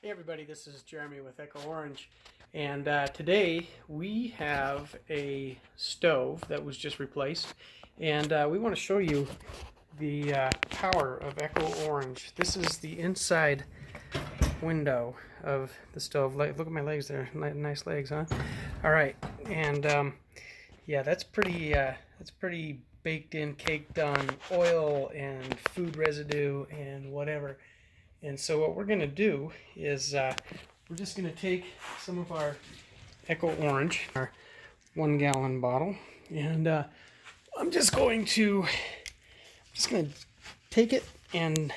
Hey everybody, this is Jeremy with Echo Orange, and today we have a stove that was just replaced, and we want to show you the power of Echo Orange. This is the inside window of the stove. Look at my legs there, nice legs, huh? All right, and yeah, that's pretty baked in, caked on oil and food residue and whatever. And so what we're going to do is we're just going to take some of our Echo Orange, our 1 gallon bottle, and I'm just going to take it and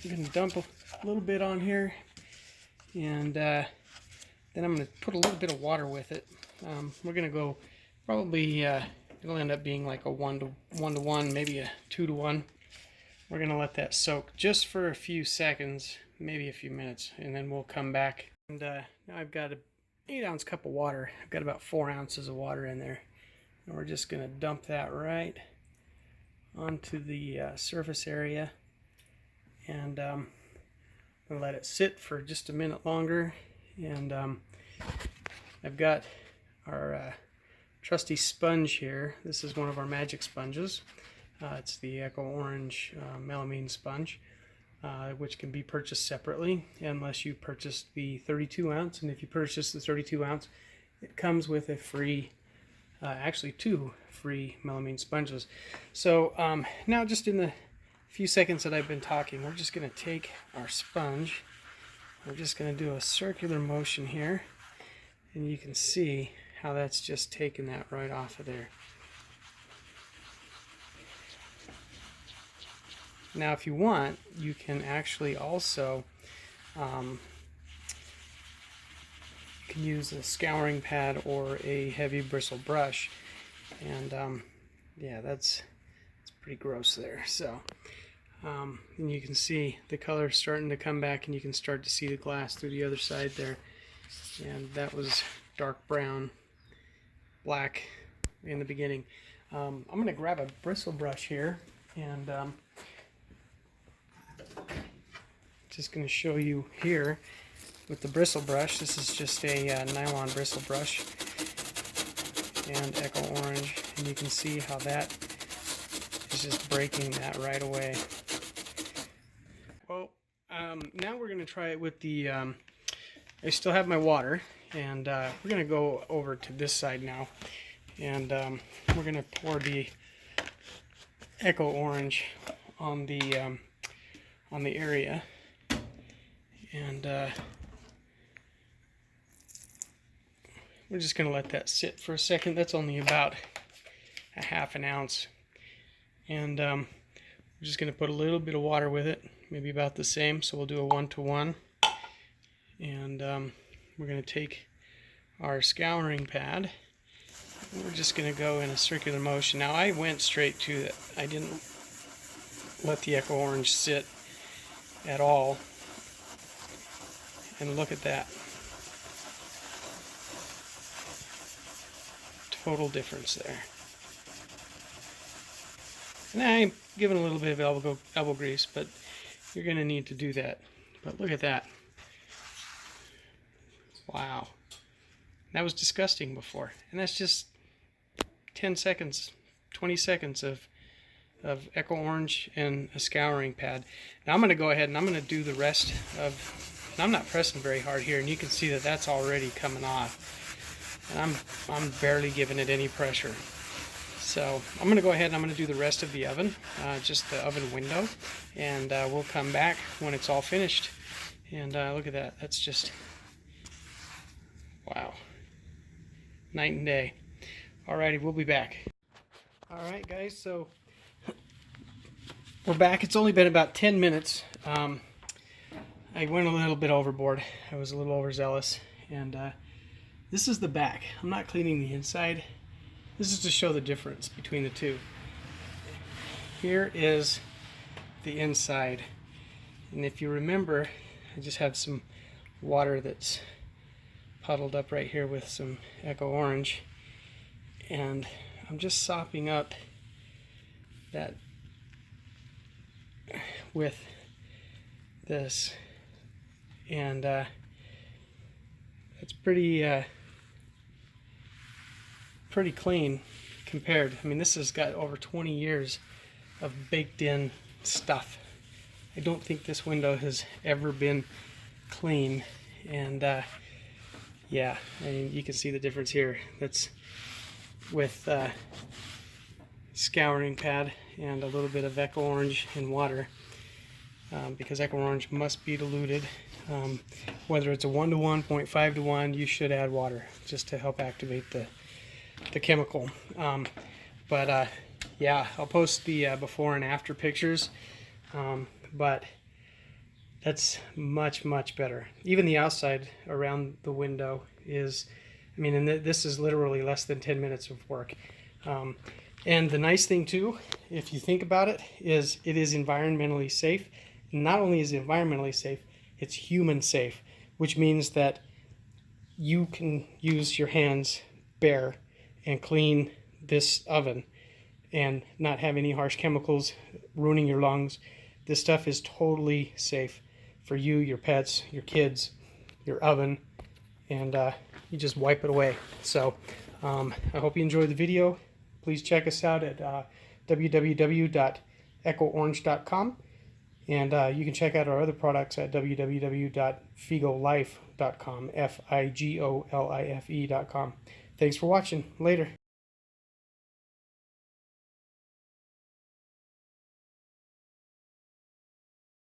I'm going to dump a little bit on here, and then I'm going to put a little bit of water with it. We're going to go probably it'll end up being like a 1-to-1, maybe a 2-to-1. We're going to let that soak just for a few seconds, maybe a few minutes, and then we'll come back. And now I've got an 8-ounce cup of water. I've got about 4 ounces of water in there. And we're just going to dump that right onto the surface area. And I'm going to let it sit for just a minute longer. And I've got our trusty sponge here. This is one of our magic sponges. It's the Echo Orange melamine sponge, which can be purchased separately unless you purchase the 32 ounce. And if you purchase the 32 ounce, it comes with a free, actually 2 free melamine sponges. So now, just in the few seconds that I've been talking, we're just going to take our sponge. We're just going to do a circular motion here, and you can see how that's just taken that right off of there. Now, if you want, you can actually also you can use a scouring pad or a heavy bristle brush, and yeah, that's pretty gross there. So, and you can see the color starting to come back, and you can start to see the glass through the other side there. And that was dark brown, black in the beginning. I'm going to grab a bristle brush here, and just going to show you here with the bristle brush. This is just a nylon bristle brush and Echo Orange, and you can see how that is just breaking that right away. Well, now we're going to try it with the I still have my water, and we're going to go over to this side now, and we're going to pour the Echo Orange on the area, and we're just going to let that sit for a second. That's only about a half an ounce, and we're just going to put a little bit of water with it, maybe about the same. So we'll do a 1-to-1, and we're going to take our scouring pad, and we're just going to go in a circular motion. Now, I went straight to it. I didn't let the Echo Orange sit at all, and look at that. Total difference there. And I'm giving a little bit of elbow grease, but you're going to need to do that. But look at that. Wow. That was disgusting before. And that's just 10 seconds, 20 seconds of Echo Orange and a scouring pad. Now I'm going to go ahead and I'm going to do the rest of, and I'm not pressing very hard here, and you can see that that's already coming off. And I'm barely giving it any pressure. So I'm going to go ahead and I'm going to do the rest of the oven, just the oven window, and we'll come back when it's all finished. And look at that. That's just, wow. Night and day. Alrighty, we'll be back. Alright guys, so we're back. It's only been about 10 minutes. I went a little bit overboard. I was a little overzealous. And this is the back. I'm not cleaning the inside. This is to show the difference between the two. Here is the inside. And if you remember, I just have some water that's puddled up right here with some Echo Orange. And I'm just sopping up that with this, and it's pretty pretty clean compared. I mean, this has got over 20 years of baked in stuff. I don't think this window has ever been clean, and yeah, I mean, you can see the difference here. That's with scouring pad and a little bit of Echo Orange and water, because Echo Orange must be diluted. Whether it's a 1-to-1, 0.5-to-1, you should add water just to help activate the chemical. Yeah, I'll post the before and after pictures, but that's much better. Even the outside around the window is, I mean, and this is literally less than 10 minutes of work. And the nice thing too, if you think about it, is it is environmentally safe. Not only is it environmentally safe, it's human safe, which means that you can use your hands bare and clean this oven and not have any harsh chemicals ruining your lungs. This stuff is totally safe for you, your pets, your kids, your oven, and you just wipe it away. So I hope you enjoyed the video. Please check us out at www.echoorange.com, and you can check out our other products at www.figolife.com, FIGOLIFE.com. Thanks for watching. Later.